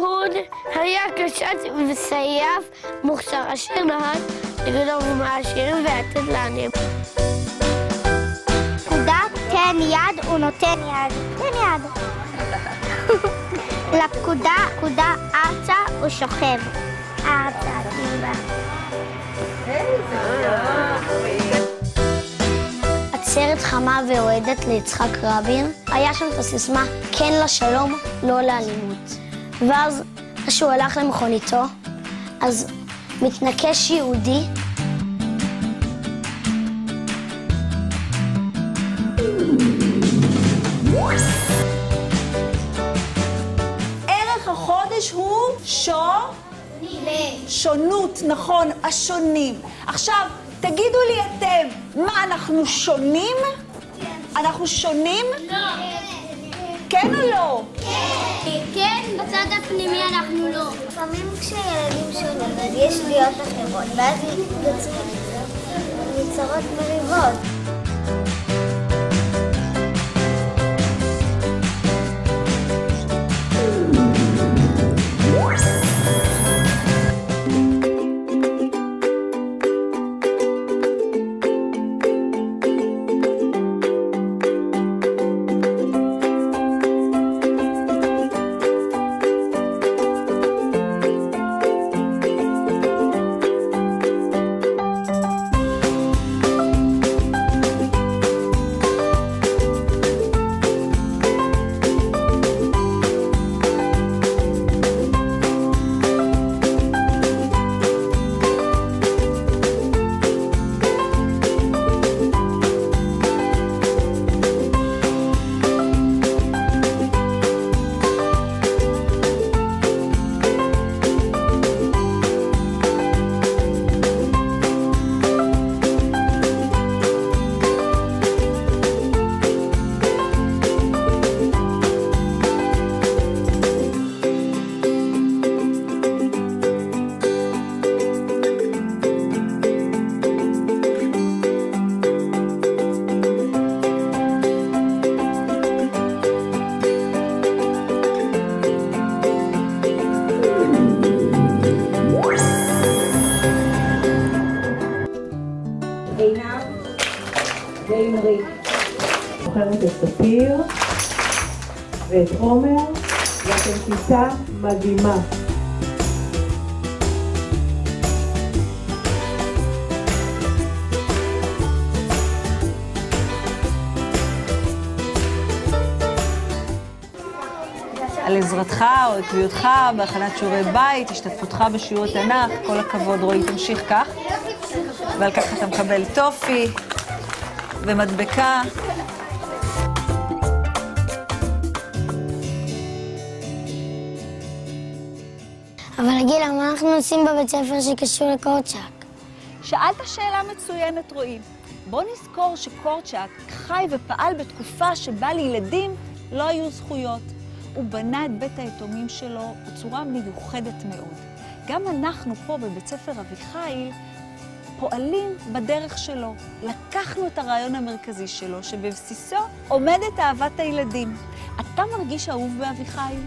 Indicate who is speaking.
Speaker 1: אהוד היה קשת וסייף מוכשר אשר נהג לגנוב מהעשירים והטלנים.
Speaker 2: פקודה, תן יד, הוא נותן יד. תן יד. לפקודה, פקודה, ארצה, הוא שוכב. ארצה, תיבה. עצרת חמה ואוהדת ליצחק רבין, היה שם את הסיסמה, כן לשלום, לא לאלימות. ואז, כשהוא הלך למכוניתו, אז מתנקש יהודי,
Speaker 3: ערך החודש הוא שונות, נכון, השונים. עכשיו, תגידו לי אתם, מה, אנחנו שונים? אנחנו שונים?
Speaker 2: לא.
Speaker 3: כן או לא?
Speaker 2: כן. כן, בצד הפנימי אנחנו לא. לפעמים כשילדים שונים, אז יש דעות אחרות, ואז נוצרות מריבות.
Speaker 4: ואמרי. זוכרת את ספיר ואת עומר, ואתם כיתה מדהימה.
Speaker 3: על עזרתך או עקביותך בהכנת שיעורי בית, השתתפותך בשיעור תנ"ך, כל הכבוד רועי, תמשיך כך. ועל כך אתה מקבל טופי ומדבקה.
Speaker 2: אבל גילה, מה אנחנו עושים בבית ספר שקשור לקורצ'אק?
Speaker 3: שאלת שאלה מצוינת, רועי. בוא נזכור שקורצ'אק חי ופעל בתקופה שבה לילדים לא היו זכויות. הוא בנה את בית היתומים שלו בצורה מיוחדת מאוד. גם אנחנו פה בבית ספר אביחיל פועלים בדרך שלו. לקחנו את הרעיון המרכזי שלו, שבבסיסו עומדת אהבת הילדים. אתה מרגיש אהוב באביחיל?